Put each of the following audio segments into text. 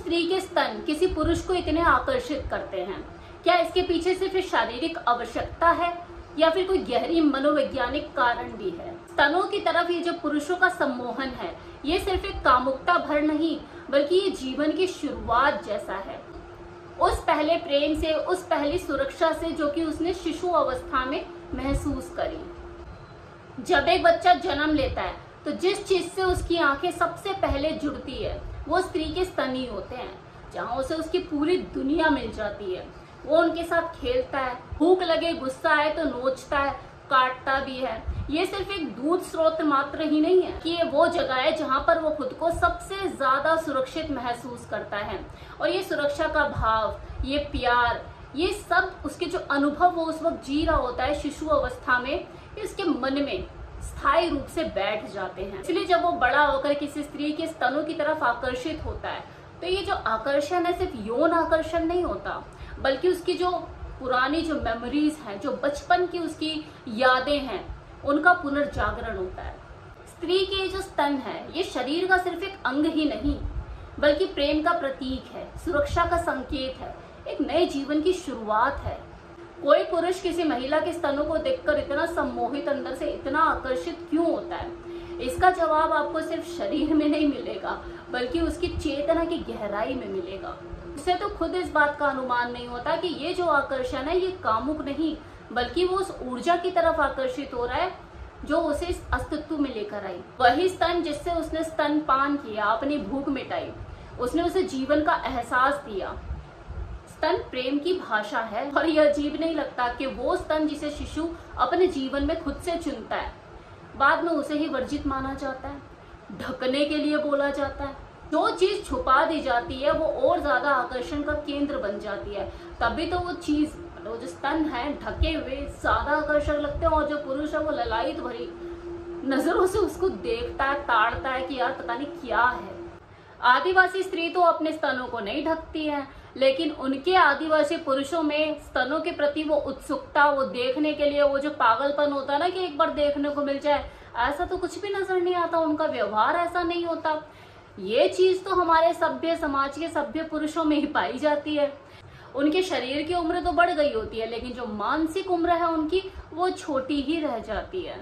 स्त्री के स्तन किसी पुरुष को इतने आकर्षित करते हैं? क्या इसके पीछे सिर्फ शारीरिक आवश्यकता है या फिर कोई गहरी मनोवैज्ञानिक कारण भी है? स्तनों की तरफ ये जो पुरुषों का सम्मोहन है, ये सिर्फ एक कामुकता भर नहीं बल्कि ये जीवन की शुरुआत जैसा है। उस पहले प्रेम से, उस पहली सुरक्षा से जो कि उसने शिशु अवस्था में महसूस करी। जब एक बच्चा जन्म लेता है तो जिस चीज से उसकी आंखें सबसे पहले जुड़ती है वो स्त्री के स्तन ही होते हैं, जहाँ उसे उसकी पूरी दुनिया मिल जाती है। वो उनके साथ खेलता है, भूख लगे, गुस्सा आए तो नोचता है, काटता भी है। ये सिर्फ एक दूध स्रोत मात्र ही नहीं है कि ये वो जगह है जहाँ पर वो खुद को सबसे ज्यादा सुरक्षित महसूस करता है। और ये सुरक्षा का भाव, ये प्यार, ये सब उसके जो अनुभव वो उस वक्त जी रहा होता है शिशु अवस्था में, इसके मन में स्थायी रूप से बैठ जाते हैं। इसलिए जब वो बड़ा होकर किसी स्त्री के स्तनों की तरफ आकर्षित होता है तो ये जो आकर्षण है सिर्फ यौन आकर्षण नहीं होता, बल्कि उसकी जो पुरानी जो मेमोरीज हैं, जो बचपन की उसकी यादें हैं, उनका पुनर्जागरण होता है। स्त्री के जो स्तन है ये शरीर का सिर्फ एक अंग ही नहीं बल्कि प्रेम का प्रतीक है, सुरक्षा का संकेत है, एक नए जीवन की शुरुआत है। कोई पुरुष किसी महिला के स्तनों को देखकर इतना सम्मोहित, अंदर से इतना आकर्षित क्यों होता है? इसका जवाब आपको सिर्फ शरीर में नहीं मिलेगा बल्कि उसकी चेतना की गहराई में मिलेगा। उसे तो खुद इस बात का अनुमान नहीं होता कि ये जो आकर्षण है ये कामुक नहीं बल्कि वो उस ऊर्जा की तरफ आकर्षित हो रहा है जो उसे इस अस्तित्व में लेकर आई। वही स्तन जिससे उसने स्तनपान किया, अपनी भूख मिटाई, उसने उसे जीवन का एहसास दिया। स्तन प्रेम की भाषा है और यह अजीब नहीं लगता कि वो स्तन जिसे शिशु अपने जीवन में खुद से चुनता है, बाद में उसे ही वर्जित माना जाता है, ढकने के लिए बोला जाता है। जो चीज छुपा दी जाती है वो और ज्यादा आकर्षण का केंद्र बन जाती है। तभी तो वो चीज, वो जो स्तन है ढके हुए, ज्यादा आकर्षक लगते हैं और जो पुरुष है वो ललायत भरी नजरों से उसको देखता है, ताड़ता है कि यार पता नहीं क्या है। आदिवासी स्त्री तो अपने स्तनों को नहीं ढकती है, लेकिन उनके आदिवासी पुरुषों में स्तनों के प्रति वो उत्सुकता, वो देखने के लिए वो जो पागलपन होता है ना कि एक बार देखने को मिल जाए, ऐसा तो कुछ भी नजर नहीं आता। उनका व्यवहार ऐसा नहीं होता। ये चीज तो हमारे सभ्य समाज के सभ्य पुरुषों में ही पाई जाती है। उनके शरीर की उम्र तो बढ़ गई होती है लेकिन जो मानसिक उम्र है उनकी वो छोटी ही रह जाती है।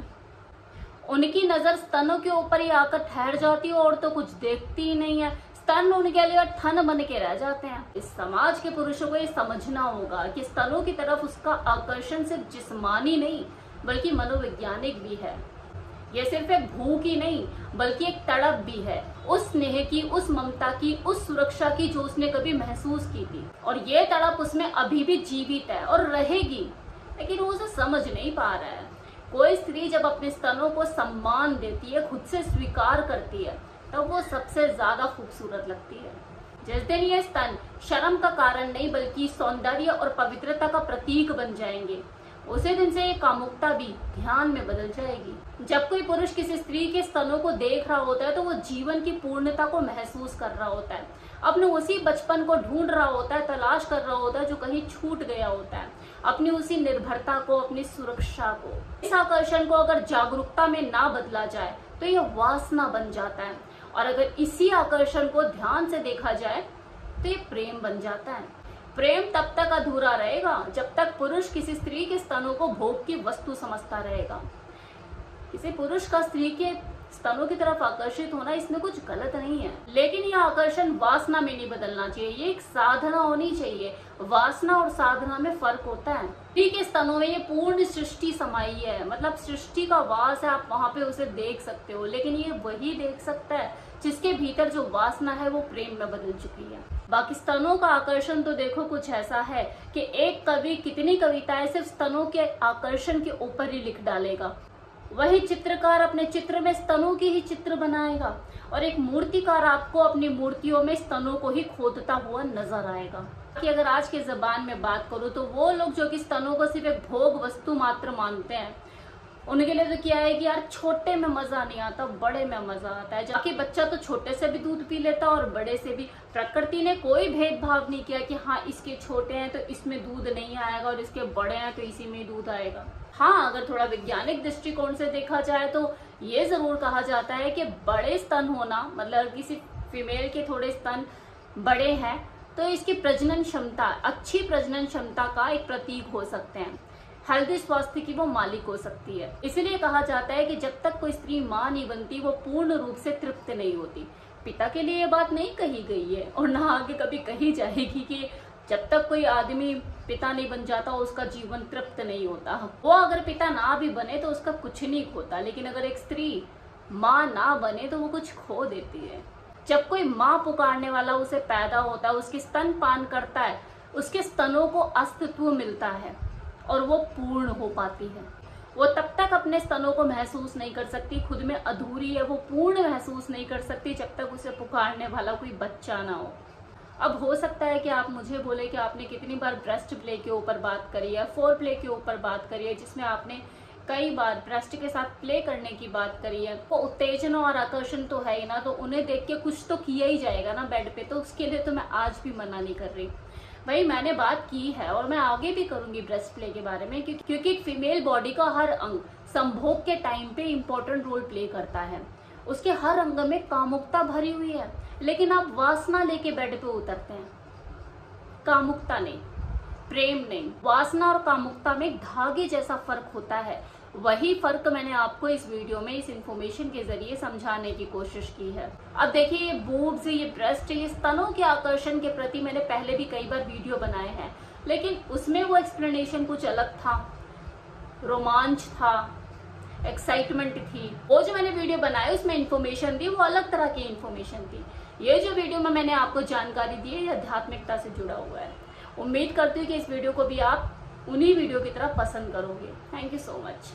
उनकी नजर स्तनों के ऊपर ही आकर ठहर जाती है और तो कुछ देखती ही नहीं है। स्तन उनके लिए ठन बन के रह जाते हैं। इस समाज के पुरुषों को ये समझना होगा कि स्तनों की तरफ उसका आकर्षण सिर्फ जिस्मानी नहीं बल्कि मनोवैज्ञानिक भी है। ये सिर्फ एक भूख ही नहीं बल्कि एक तड़प भी है, उस स्नेह की, उस ममता की, उस सुरक्षा की जो उसने कभी महसूस की थी। और ये तड़प उसमें अभी भी जीवित है और रहेगी, लेकिन वो उसे समझ नहीं पा रहा है। कोई स्त्री जब अपने स्तनों को सम्मान देती है, खुद से स्वीकार करती है, तब वो सबसे ज्यादा खूबसूरत लगती है। जिस दिन ये स्तन शर्म का कारण नहीं बल्कि सौंदर्य और पवित्रता का प्रतीक बन जाएंगे, उसी दिन से ये कामुकता भी ध्यान में बदल जाएगी। जब कोई पुरुष किसी स्त्री के स्तनों को देख रहा होता है तो वो जीवन की पूर्णता को महसूस कर रहा होता है, अपने उसी बचपन को ढूंढ रहा होता है, तलाश कर रहा होता है जो कहीं छूट गया होता है, अपनी उसी निर्भरता को, अपनी सुरक्षा को। इस आकर्षण को अगर जागरूकता में ना बदला जाए तो यह वासना बन जाता है, और अगर इसी आकर्षण को ध्यान से देखा जाए तो ये प्रेम बन जाता है। प्रेम तब तक अधूरा रहेगा जब तक पुरुष किसी स्त्री के स्तनों को भोग की वस्तु समझता रहेगा। किसी पुरुष का स्त्री के स्तनों की तरफ आकर्षित होना, इसमें कुछ गलत नहीं है, लेकिन यह आकर्षण वासना में नहीं बदलना चाहिए। ये एक साधना होनी चाहिए। वासना और साधना में फर्क होता है। स्त्री के स्तनों में ये पूर्ण सृष्टि समाई है, मतलब सृष्टि का वास है, आप वहां पे उसे देख सकते हो, लेकिन ये वही देख सकता है जिसके भीतर जो वासना है वो प्रेम में बदल चुकी है। बाकी स्तनों का आकर्षण तो देखो कुछ ऐसा है कि एक कवि कितनी कविताएं सिर्फ स्तनों के आकर्षण के ऊपर ही लिख डालेगा, वही चित्रकार अपने चित्र में स्तनों की ही चित्र बनाएगा, और एक मूर्तिकार आपको अपनी मूर्तियों में स्तनों को ही खोदता हुआ नजर आएगा। कि अगर आज के जबान में बात करूं तो वो लोग जो कि स्तनों को सिर्फ एक भोग वस्तु मात्र मानते हैं, उनके लिए तो क्या है कि यार छोटे में मजा नहीं आता, बड़े में मजा आता है। जाके बच्चा तो छोटे से भी दूध पी लेता और बड़े से भी। प्रकृति ने कोई भेदभाव नहीं किया कि हाँ इसके छोटे हैं तो इसमें दूध नहीं आएगा और इसके बड़े हैं तो इसी में दूध आएगा। हाँ, अगर थोड़ा वैज्ञानिक दृष्टिकोण से देखा जाए तो ये जरूर कहा जाता है कि बड़े स्तन होना, मतलब किसी फीमेल के थोड़े स्तन बड़े हैं तो इसकी प्रजनन क्षमता, अच्छी प्रजनन क्षमता का एक प्रतीक हो सकते हैं, हेल्दी स्वास्थ्य की वो मालिक हो सकती है। इसलिए कहा जाता है कि जब तक कोई स्त्री माँ नहीं बनती वो पूर्ण रूप से तृप्त नहीं होती। पिता के लिए ये बात नहीं कही गई है और ना आगे कभी कही जाएगी कि जब तक कोई आदमी पिता नहीं बन जाता उसका जीवन तृप्त नहीं होता। वो अगर पिता ना भी बने तो उसका कुछ नहीं खोता, लेकिन अगर एक स्त्री माँ ना बने तो वो कुछ खो देती है। जब कोई माँ पुकारने वाला उसे पैदा होता है, उसके स्तनपान करता है, उसके स्तनों को अस्तित्व मिलता है और वो पूर्ण हो पाती है। वो तब तक अपने स्तनों को महसूस नहीं कर सकती, खुद में अधूरी है, वो पूर्ण महसूस नहीं कर सकती जब तक उसे पुकारने वाला कोई बच्चा ना हो। अब हो सकता है कि आप मुझे बोले कि आपने कितनी बार ब्रेस्ट प्ले के ऊपर बात करी है, फोर प्ले के ऊपर बात करी है, जिसमें आपने कई बार ब्रेस्ट के साथ प्ले करने की बात करी है। वो उत्तेजना और आकर्षण तो है ही ना, तो उन्हें देख के कुछ तो किया ही जाएगा ना बेड पे, तो उसके लिए तो मैं आज भी मना नहीं कर रही। भाई मैंने बात की है और मैं आगे भी करूंगी ब्रेस्ट प्ले के बारे में, क्योंकि एक फीमेल बॉडी का हर अंग संभोग के टाइम पे इंपॉर्टेंट रोल प्ले करता है। उसके हर अंग में कामुकता भरी हुई है, लेकिन आप वासना लेके बेड पे उतरते हैं, कामुकता नहीं, प्रेम नहीं। वासना और कामुकता में धागे जैसा फर्क होता है। वही फर्क मैंने आपको इस वीडियो में इस इंफॉर्मेशन के जरिए समझाने की कोशिश की है। अब देखिए, ये बूब्स, ये ब्रेस्ट, ये स्तनों के आकर्षण के प्रति मैंने पहले भी कई बार वीडियो बनाए हैं, लेकिन उसमें वो एक्सप्लेनेशन कुछ अलग था, रोमांच था, एक्साइटमेंट थी। वो जो मैंने वीडियो बनाई उसमें इंफॉर्मेशन दी वो अलग तरह की इंफॉर्मेशन थी। ये जो वीडियो में मैंने आपको जानकारी दी है ये आध्यात्मिकता से जुड़ा हुआ है। उम्मीद करती हूँ कि इस वीडियो को भी आप उन्हीं वीडियो की तरह पसंद करोगे। Thank you so much.